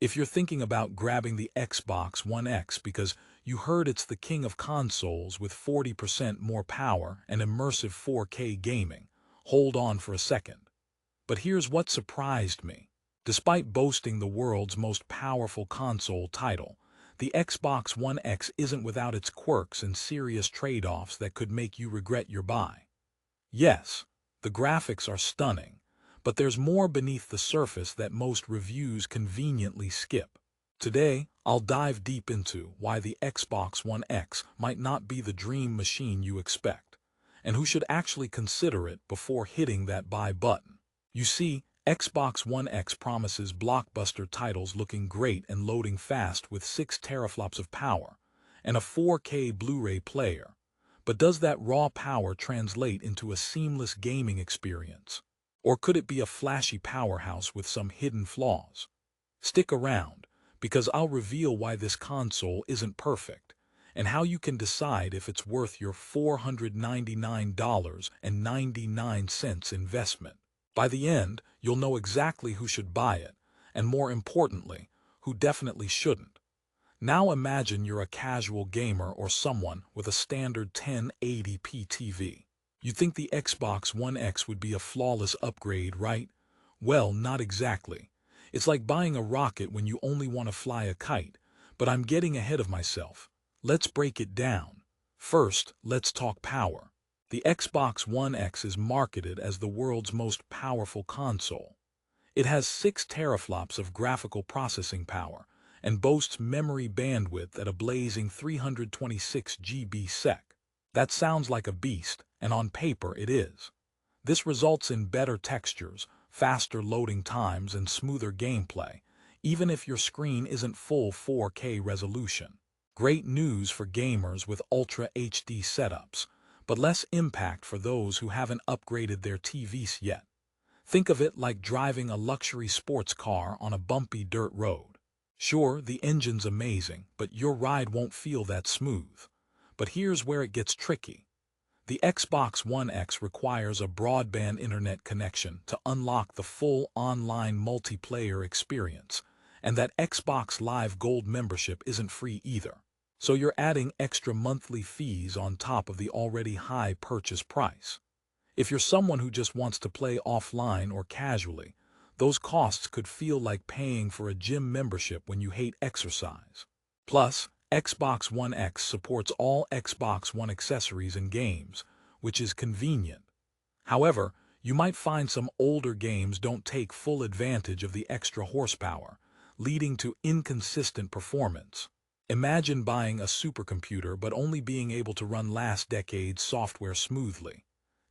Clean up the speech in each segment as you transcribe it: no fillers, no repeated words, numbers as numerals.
If you're thinking about grabbing the Xbox One X because you heard it's the king of consoles with 40% more power and immersive 4K gaming, hold on for a second. But here's what surprised me. Despite boasting the world's most powerful console title, the Xbox One X isn't without its quirks and serious trade-offs that could make you regret your buy. Yes, the graphics are stunning, but there's more beneath the surface that most reviews conveniently skip. Today, I'll dive deep into why the Xbox One X might not be the dream machine you expect, and who should actually consider it before hitting that buy button. You see, Xbox One X promises blockbuster titles looking great and loading fast with 6 teraflops of power and a 4K Blu-ray player. But does that raw power translate into a seamless gaming experience? Or could it be a flashy powerhouse with some hidden flaws? Stick around, because I'll reveal why this console isn't perfect, and how you can decide if it's worth your $499.99 investment. By the end, you'll know exactly who should buy it, and more importantly, who definitely shouldn't. Now imagine you're a casual gamer or someone with a standard 1080p TV. You think the Xbox One X would be a flawless upgrade, right? Well, not exactly. It's like buying a rocket when you only want to fly a kite, but I'm getting ahead of myself. Let's break it down. First, let's talk power. The Xbox One X is marketed as the world's most powerful console. It has 6 teraflops of graphical processing power and boasts memory bandwidth at a blazing 326 GB/sec. That sounds like a beast, and on paper it is. This results in better textures, faster loading times, and smoother gameplay, even if your screen isn't full 4K resolution. Great news for gamers with Ultra HD setups, but less impact for those who haven't upgraded their TVs yet. Think of it like driving a luxury sports car on a bumpy dirt road. Sure, the engine's amazing, but your ride won't feel that smooth. But here's where it gets tricky. The Xbox One X requires a broadband internet connection to unlock the full online multiplayer experience, and that Xbox Live Gold membership isn't free either. So you're adding extra monthly fees on top of the already high purchase price. If you're someone who just wants to play offline or casually, those costs could feel like paying for a gym membership when you hate exercise. Plus, Xbox One X supports all Xbox One accessories and games, which is convenient. However, you might find some older games don't take full advantage of the extra horsepower, leading to inconsistent performance. Imagine buying a supercomputer but only being able to run last decade's software smoothly.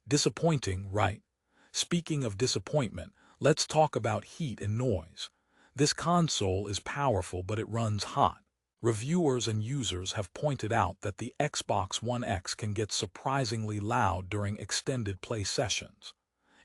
Disappointing, right? Speaking of disappointment, let's talk about heat and noise. This console is powerful, but it runs hot. Reviewers and users have pointed out that the Xbox One X can get surprisingly loud during extended play sessions.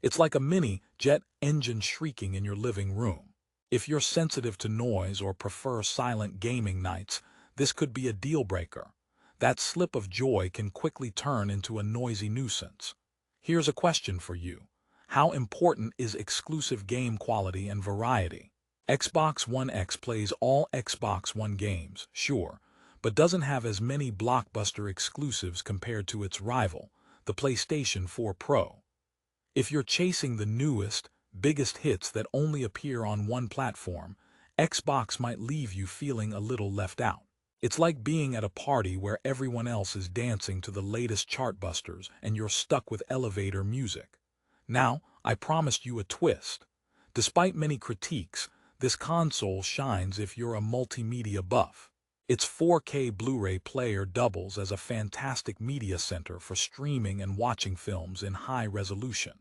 It's like a mini jet engine shrieking in your living room. If you're sensitive to noise or prefer silent gaming nights, this could be a deal breaker. That slip of joy can quickly turn into a noisy nuisance. Here's a question for you. How important is exclusive game quality and variety? Xbox One X plays all Xbox One games, sure, but doesn't have as many blockbuster exclusives compared to its rival, the PlayStation 4 Pro. If you're chasing the newest, biggest hits that only appear on one platform, Xbox might leave you feeling a little left out. It's like being at a party where everyone else is dancing to the latest chartbusters and you're stuck with elevator music. Now, I promised you a twist. Despite many critiques, this console shines if you're a multimedia buff. Its 4K Blu-ray player doubles as a fantastic media center for streaming and watching films in high resolution.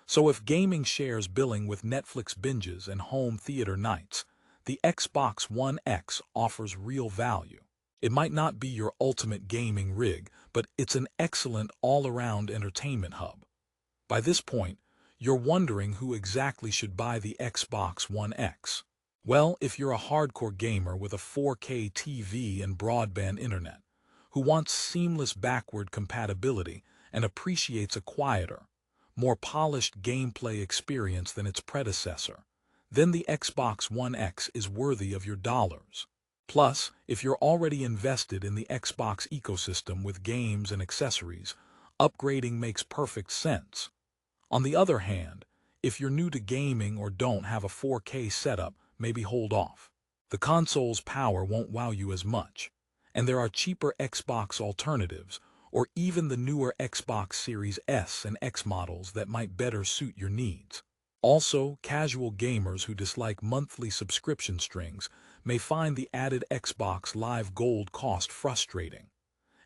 So if gaming shares billing with Netflix binges and home theater nights, the Xbox One X offers real value. It might not be your ultimate gaming rig, but it's an excellent all-around entertainment hub. By this point, you're wondering who exactly should buy the Xbox One X. Well, if you're a hardcore gamer with a 4K TV and broadband internet, who wants seamless backward compatibility and appreciates a quieter, more polished gameplay experience than its predecessor, then the Xbox One X is worthy of your dollars. Plus, if you're already invested in the Xbox ecosystem with games and accessories, upgrading makes perfect sense. On the other hand, if you're new to gaming or don't have a 4K setup, maybe hold off. The console's power won't wow you as much, and there are cheaper Xbox alternatives, or even the newer Xbox Series S and X models that might better suit your needs. Also, casual gamers who dislike monthly subscription strings may find the added Xbox Live Gold cost frustrating.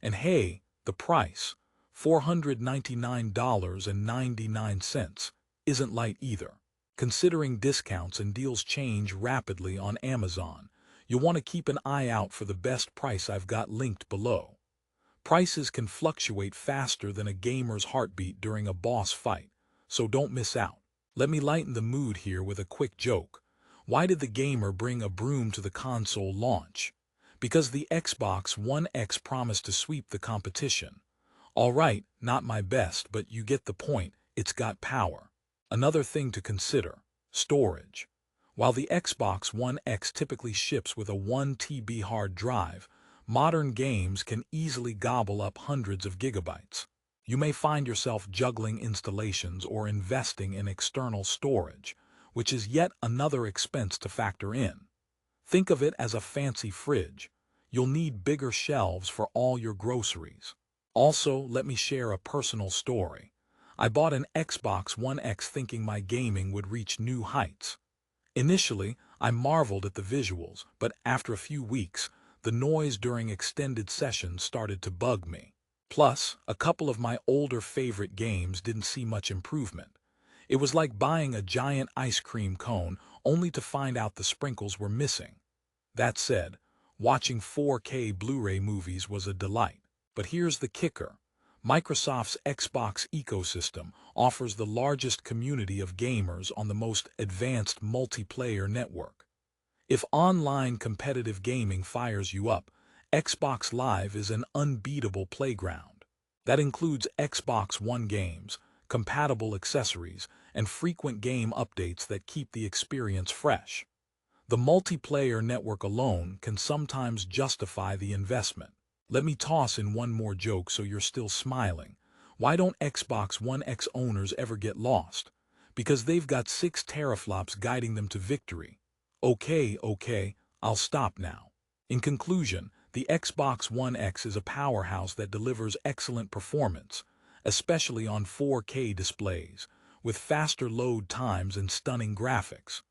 And hey, the price, $499.99, isn't light either. Considering discounts and deals change rapidly on Amazon, you'll want to keep an eye out for the best price I've got linked below. Prices can fluctuate faster than a gamer's heartbeat during a boss fight, so don't miss out. Let me lighten the mood here with a quick joke. Why did the gamer bring a broom to the console launch? Because the Xbox One X promised to sweep the competition. Alright, not my best, but you get the point, it's got power. Another thing to consider, storage. While the Xbox One X typically ships with a 1 TB hard drive, modern games can easily gobble up hundreds of gigabytes. You may find yourself juggling installations or investing in external storage, which is yet another expense to factor in. Think of it as a fancy fridge. You'll need bigger shelves for all your groceries. Also, let me share a personal story. I bought an Xbox One X thinking my gaming would reach new heights. Initially, I marveled at the visuals, but after a few weeks, the noise during extended sessions started to bug me. Plus, a couple of my older favorite games didn't see much improvement. It was like buying a giant ice cream cone only to find out the sprinkles were missing. That said, watching 4K Blu-ray movies was a delight. But here's the kicker. Microsoft's Xbox ecosystem offers the largest community of gamers on the most advanced multiplayer network. If online competitive gaming fires you up, Xbox Live is an unbeatable playground. That includes Xbox One games, compatible accessories, and frequent game updates that keep the experience fresh. The multiplayer network alone can sometimes justify the investment. Let me toss in one more joke so you're still smiling. Why don't Xbox One X owners ever get lost? Because they've got 6 teraflops guiding them to victory. Okay, I'll stop now. In conclusion, the Xbox One X is a powerhouse that delivers excellent performance, especially on 4K displays, with faster load times and stunning graphics.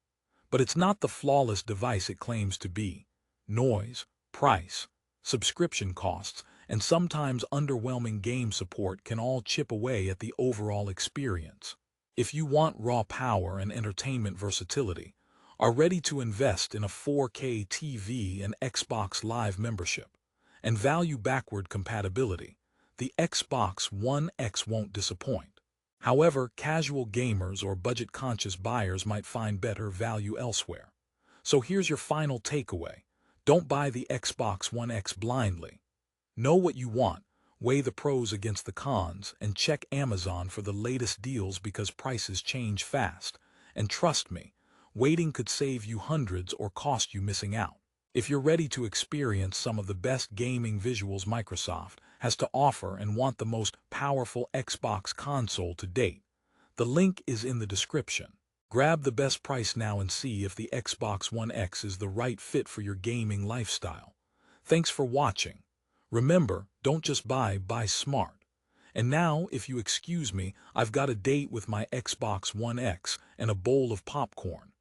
But it's not the flawless device it claims to be. Noise, price, subscription costs, and sometimes underwhelming game support can all chip away at the overall experience. If you want raw power and entertainment versatility, are ready to invest in a 4K TV and Xbox Live membership, and value backward compatibility, the Xbox One X won't disappoint. However, casual gamers or budget-conscious buyers might find better value elsewhere. So here's your final takeaway. Don't buy the Xbox One X blindly. Know what you want, weigh the pros against the cons, and check Amazon for the latest deals because prices change fast. And trust me, waiting could save you hundreds or cost you missing out. If you're ready to experience some of the best gaming visuals Microsoft has to offer and want the most powerful Xbox console to date, the link is in the description. Grab the best price now and see if the Xbox One X is the right fit for your gaming lifestyle. Thanks for watching. Remember, don't just buy smart. And now, if you excuse me, I've got a date with my Xbox One X and a bowl of popcorn.